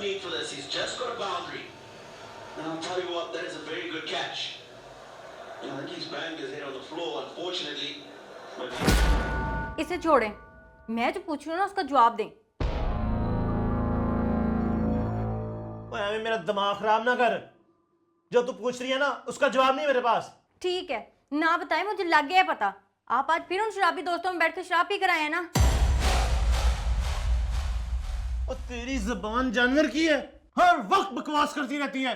need for this. He's just got a boundary. And I'll tell you what, that is a very good catch. I think he's banged his head on the floor, unfortunately. But इसे छोड़ें, मैं जो पूछ रही हूँ ना उसका जवाब दें। ओए हमें मेरा दिमाग खराब ना कर। जो तू पूछ रही है ना उसका जवाब नहीं मेरे पास। ठीक है, ना बताएं, मुझे लग गया है पता। आप आज फिर उन शराबी दोस्तों में बैठ कर शराब पी कर आए हैं ना। और तेरी जुबान जानवर की है, हर वक्त बकवास करती रहती है।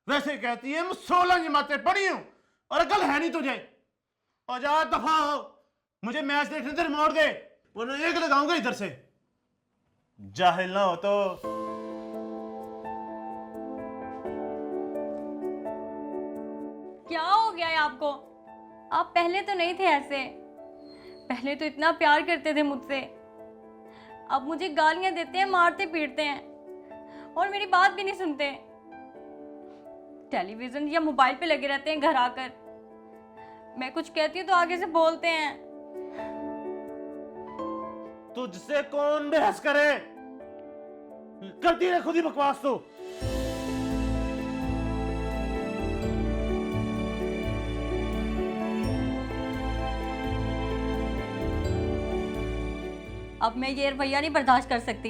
वैसे कहती है मैं 16 जमातें पढ़ी हूं और अकल है नहीं तुझे। और जा दफा हो, मुझे मैच देखने दे, रिमोट दे, वरना एक लगाऊंगा इधर से। जाहिल ना हो तो। क्या हो गया है आपको? आप पहले तो नहीं थे ऐसे, पहले तो इतना प्यार करते थे मुझसे। अब मुझे गालियां देते हैं, मारते पीटते हैं और मेरी बात भी नहीं सुनते। टेलीविजन या मोबाइल पे लगे रहते हैं घर आकर। मैं कुछ कहती हूँ तो आगे से बोलते हैं। तुझसे कौन बहस करे, करती रहे खुद ही बकवास। तो अब मैं ये रवैया नहीं बर्दाश्त कर सकती।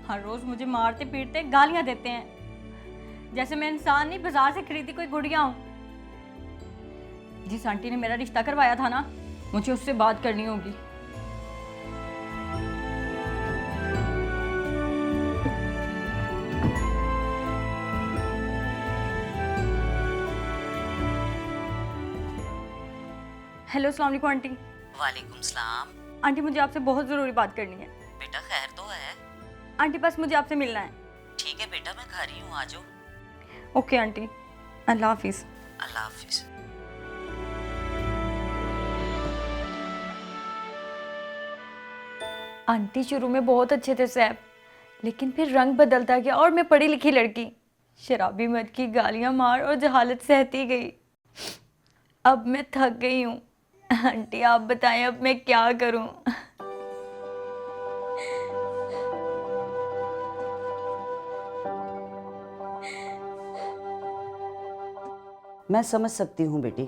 हर रोज मुझे मारते पीटते गालियां देते हैं, जैसे मैं इंसान नहीं, बाजार से खरीदी कोई गुड़िया हूं। जिस आंटी ने मेरा रिश्ता करवाया था ना, मुझे उससे बात करनी होगी। हेलो, अस्सलाम वालेकुम आंटी। वालेकुम सलाम। आंटी मुझे आपसे बहुत ज़रूरी बात करनी है। बेटा खैर तो है? आंटी बस मुझे आपसे मिलना है। ठीक है बेटा, मैं घर ही हूँ, आ जाओ। ओके आंटी, अल्लाह हाफिज़। अल्लाह हाफिज। आंटी शुरू में बहुत अच्छे थे सैफ, लेकिन फिर रंग बदलता गया और मैं पढ़ी लिखी लड़की शराबी मर्द की गालियां मार और जहालत सहती गई। अब मैं थक गई हूँ। आंटी आप बताएं अब मैं क्या करूँ? मैं समझ सकती हूँ बेटी,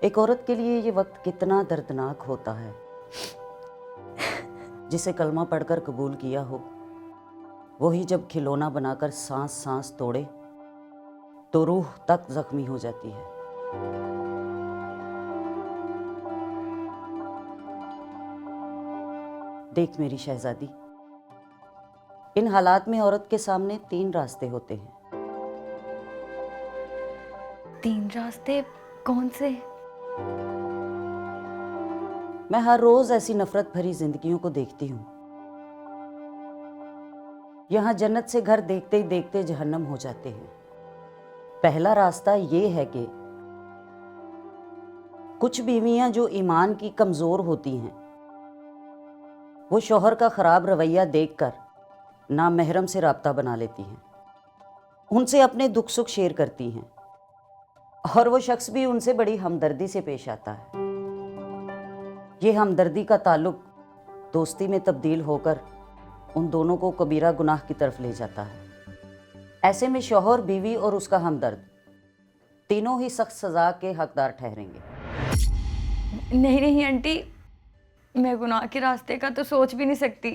एक औरत के लिए ये वक्त कितना दर्दनाक होता है। जिसे कलमा पढ़कर कबूल किया हो, वही जब खिलौना बनाकर सांस सांस तोड़े तो रूह तक जख्मी हो जाती है। देख मेरी शहजादी, इन हालात में औरत के सामने 3 रास्ते होते हैं। 3 रास्ते कौन से? मैं हर रोज ऐसी नफरत भरी जिंदगियों को देखती हूँ। यहाँ जन्नत से घर देखते ही देखते जहन्नम हो जाते हैं। पहला रास्ता ये है कि कुछ बीवियां जो ईमान की कमजोर होती हैं, वो शौहर का खराब रवैया देखकर नामहरम से राब्ता बना लेती हैं, उनसे अपने दुख सुख शेयर करती हैं और वो शख्स भी उनसे बड़ी हमदर्दी से पेश आता है। ये हमदर्दी का ताल्लुक दोस्ती में तब्दील होकर उन दोनों को कबीरा गुनाह की तरफ ले जाता है। ऐसे में शौहर, बीवी और उसका हमदर्द तीनों ही सख्त सजा के हकदार ठहरेंगे। नहीं नहीं आंटी, मैं गुनाह के रास्ते का तो सोच भी नहीं सकती।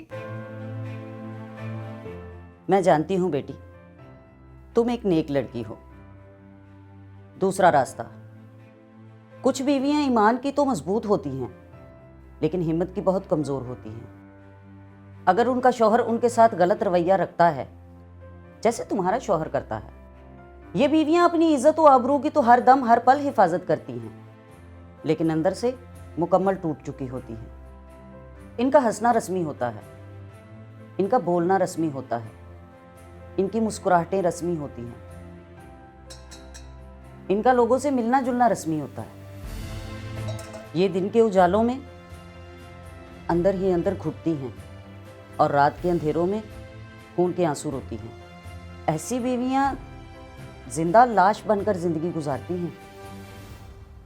मैं जानती हूँ बेटी, तुम एक नेक लड़की हो। दूसरा रास्ता, कुछ बीवियां ईमान की तो मजबूत होती हैं, लेकिन हिम्मत की बहुत कमज़ोर होती हैं। अगर उनका शौहर उनके साथ गलत रवैया रखता है, जैसे तुम्हारा शौहर करता है, ये बीवियां अपनी इज्जत व आबरू की तो हर दम हर पल हिफाजत करती हैं, लेकिन अंदर से मुकम्मल टूट चुकी होती हैं। इनका हंसना रस्मी होता है, इनका बोलना रस्मी होता है, इनकी मुस्कुराहटें रस्मी होती हैं, इनका लोगों से मिलना जुलना रस्मी होता है। ये दिन के उजालों में अंदर ही अंदर घुटती हैं और रात के अंधेरों में खून के आंसू रोती हैं। ऐसी बीवियां जिंदा लाश बनकर जिंदगी गुजारती हैं।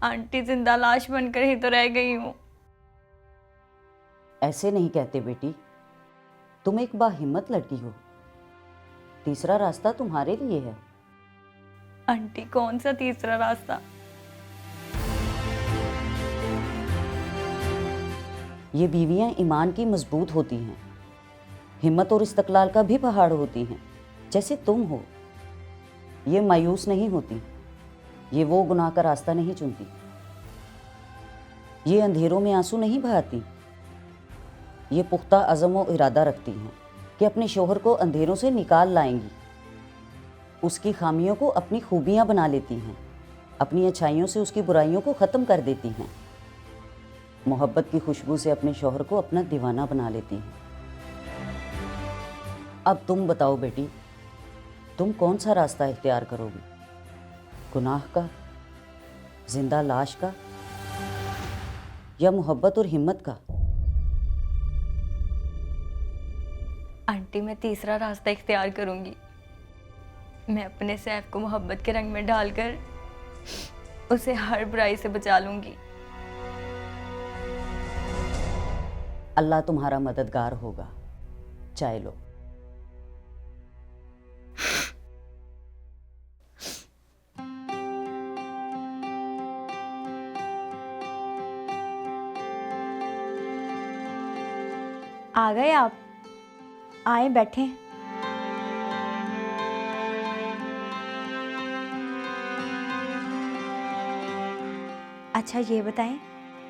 आंटी जिंदा लाश बनकर ही तो रह गई हूँ। ऐसे नहीं कहते बेटी, तुम एक बाहिम्मत लड़की हो। तीसरा रास्ता तुम्हारे लिए है। आंटी कौन सा तीसरा रास्ता? ये बीवियां ईमान की मजबूत होती हैं, हिम्मत और इस्तकलाल का भी पहाड़ होती हैं, जैसे तुम हो। ये मायूस नहीं होती, ये वो गुनाह का रास्ता नहीं चुनती, ये अंधेरों में आंसू नहीं बहाती, ये पुख्ता अज़म व इरादा रखती हैं कि अपने शोहर को अंधेरों से निकाल लाएंगी, उसकी खामियों को अपनी खूबियां बना लेती हैं, अपनी अच्छाइयों से उसकी बुराइयों को ख़त्म कर देती हैं, मोहब्बत की खुशबू से अपने शोहर को अपना दीवाना बना लेती हैं। अब तुम बताओ बेटी, तुम कौन सा रास्ता इख्तियार करोगी? गुनाह का, जिंदा लाश का, या मोहब्बत और हिम्मत का? आंटी मैं तीसरा रास्ता इख्तियार करूंगी। मैं अपने सैफ को मोहब्बत के रंग में डालकर उसे हर बुराई से बचा लूंगी। अल्लाह तुम्हारा मददगार होगा। चाय लो। आ गए आप? आए बैठे। अच्छा ये बताएं,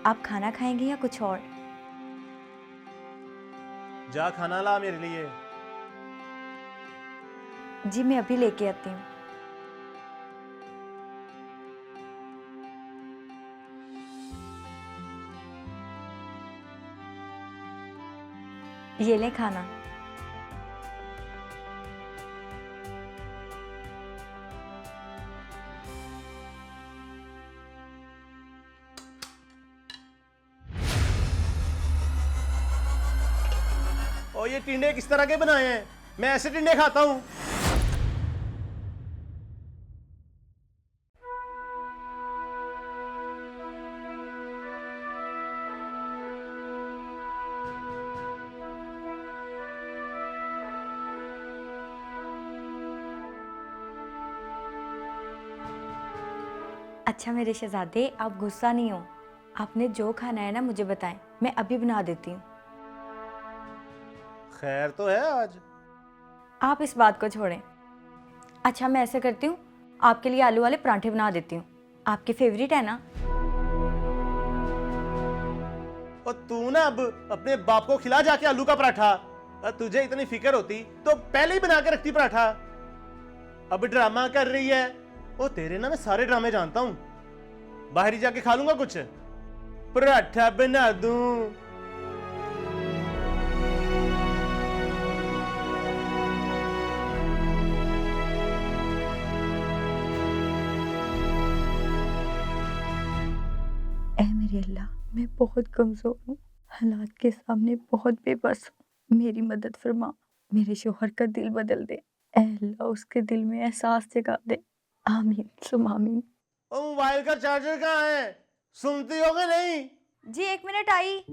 आप खाना खाएंगे या कुछ और? जा खाना ला मेरे लिए। जी मैं अभी लेके आती हूँ। ये ले खाना। और ये टिंडे किस तरह के बनाए हैं? मैं ऐसे टिंडे खाता हूं। अच्छा मेरे शहजादे, आप गुस्सा नहीं हो। आपने जो खाना है ना मुझे बताएं, मैं अभी बना देती हूँ। खैर तो है आज। आप इस बात को छोड़ें। अच्छा मैं ऐसे करती हूँ, आपके लिए आलू वाले पराठे बना देती हूँ। आपके फेवरेट है ना? और तू ना अब अपने बाप को खिला जाके आलू का पराठा। तुझे इतनी फिक्र होती तो पहले ही बना के रखती पराठा। अब ड्रामा कर रही है। ओ तेरे ना मैं सारे ड्रामे जानता हूँ। बाहर ही जाके खा लूंगा कुछ। पराठा बना दूं। ऐ मेरे अल्लाह, मैं बहुत कमज़ोर हूँ, हालात के सामने बहुत बेबस हूँ। मेरी मदद फरमा। मेरे शोहर का दिल बदल दे। ऐ अल्लाह उसके दिल में एहसास जगा दे। आमीन सुम आमीन। ओ मोबाइल का चार्जर कहाँ है? सुनती हो कि नहीं? जी 1 मिनट आई।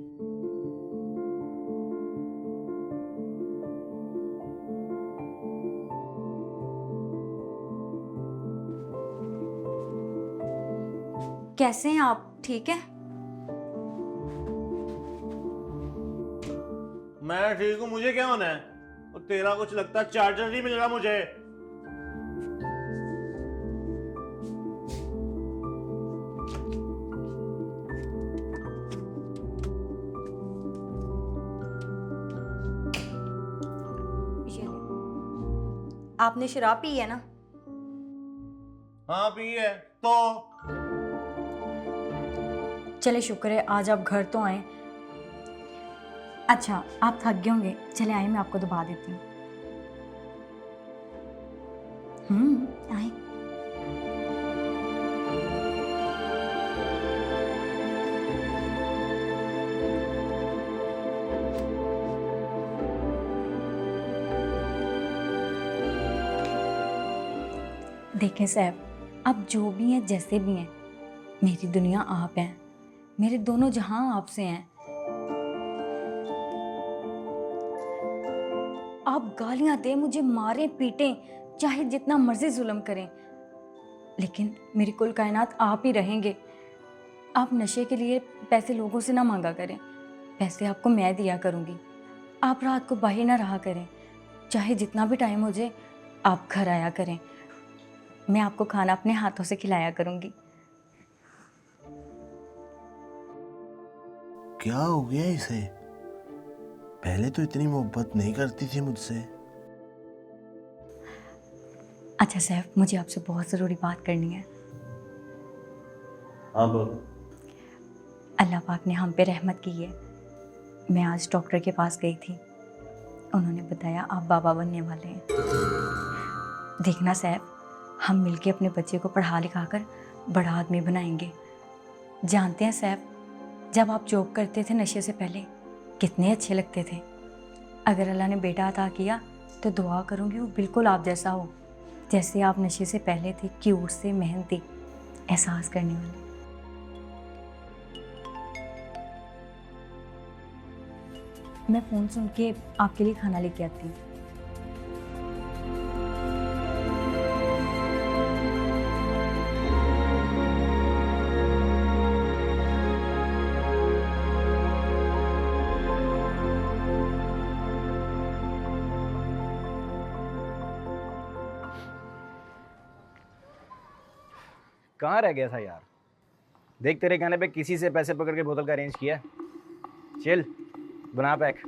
कैसे हैं आप? ठीक है? मैं ठीक हूँ, मुझे क्या होना है? और तेरा कुछ लगता है चार्जर नहीं मिल रहा मुझे। ये ले। आपने शराब पी है ना? हाँ पी है तो। चले शुक्र है आज आप घर तो आए। अच्छा आप थक गए होंगे, चले आए मैं आपको दबा देती हूँ। आए। देखें साहब, अब जो भी हैं जैसे भी हैं, मेरी दुनिया आप हैं, मेरे दोनों जहां आपसे हैं। आप गालियां दे, मुझे मारें पीटें, चाहे जितना मर्जी जुल्म करें, लेकिन मेरी कुल कायनात आप ही रहेंगे। आप नशे के लिए पैसे लोगों से ना मांगा करें, पैसे आपको मैं दिया करूँगी। आप रात को बाहर ना रहा करें, चाहे जितना भी टाइम हो जाए आप घर आया करें, मैं आपको खाना अपने हाथों से खिलाया करूँगी। क्या हो गया इसे? पहले तो इतनी मोहब्बत नहीं करती थी मुझसे। अच्छा सैफ, मुझे आपसे बहुत ज़रूरी बात करनी है। हाँ बोलो। अल्लाह पाक ने हम पे रहमत की है। मैं आज डॉक्टर के पास गई थी, उन्होंने बताया आप बाबा बनने वाले हैं। देखना सैफ, हम मिलके अपने बच्चे को पढ़ा लिखा कर बड़ा आदमी बनाएंगे। जानते हैं सैफ, जब आप जॉब करते थे नशे से पहले कितने अच्छे लगते थे। अगर अल्लाह ने बेटा अता किया तो दुआ करूँगी वो बिल्कुल आप जैसा हो, जैसे आप नशे से पहले थे, क्यूट से, मेहनती, एहसास करने वाले। मैं फ़ोन सुन के आपके लिए खाना लेके आती हूँ। कहाँ रह गया था यार? देख तेरे कहने पे किसी से पैसे पकड़ के बोतल का अरेंज किया है। चल बना पैक।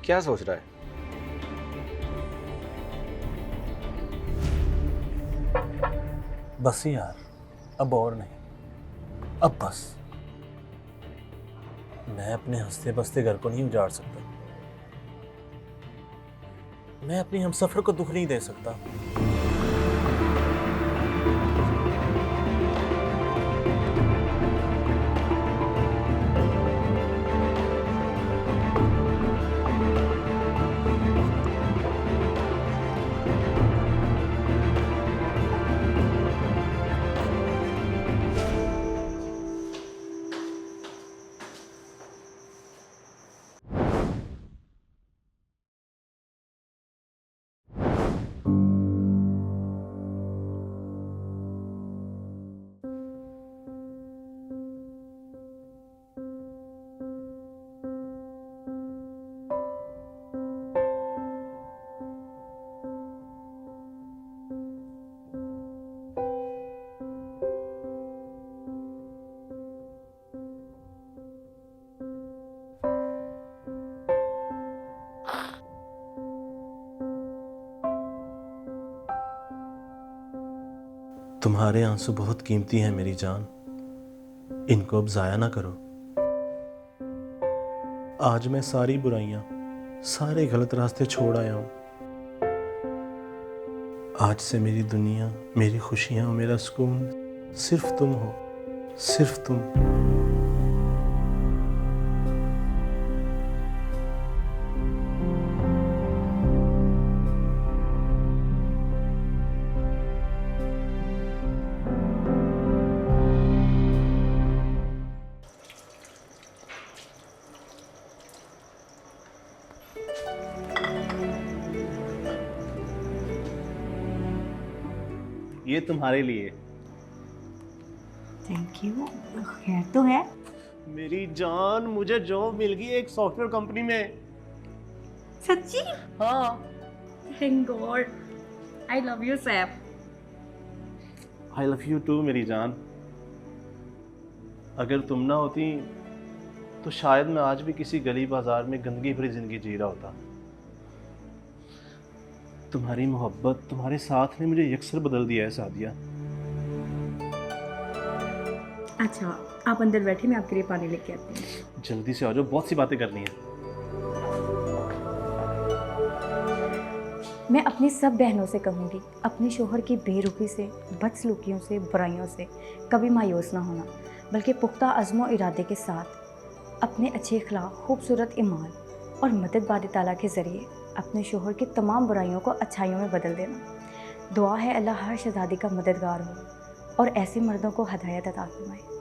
क्या सोच रहा है? बस यार, अब और नहीं, अब बस। मैं अपने हंसते बसते घर को नहीं उजाड़ सकता, मैं अपनी हमसफर को दुख नहीं दे सकता। तुम्हारे आंसू बहुत कीमती हैं मेरी जान, इनको अब जाया ना करो। आज मैं सारी बुराइयां, सारे गलत रास्ते छोड़ आया हूं। आज से मेरी दुनिया, मेरी खुशियां और मेरा सुकून सिर्फ तुम हो, सिर्फ तुम। ये तुम्हारे लिए। Thank you. खैर तो है? मेरी जान, मुझे जॉब मिल गई एक सॉफ्टवेयर कंपनी में। सच्ची? हाँ। Thank God. I love you Saif. I love you too मेरी जान। अगर तुम ना होती तो शायद मैं आज भी किसी गली बाजार में गंदगी भरी जिंदगी जी रहा होता। तुम्हारी मोहब्बत, तुम्हारे साथ ने मुझे यकसर बदल दिया है सादिया। अच्छा, आप अंदर बैठे, मैं आपके लिए पानी लेके आती हूँ। जल्दी से आ जाओ, बहुत सी बातें करनी है। मैं अपनी सब बहनों से कहूँगी, अपने शोहर की बेरुखी से, बदसलूकियों से, बुराइयों से कभी मायूस ना होना। बल्कि पुख्ता अज़्म व इरादे के साथ अपने अच्छे अखलाक, खूबसूरत ईमान और मदद बारी ताला के ज़रिए अपने शोहर की तमाम बुराइयों को अच्छाइयों में बदल देना। दुआ है अल्लाह हर शहज़ादी का मददगार हो और ऐसे मर्दों को हदायत अता फरमाए।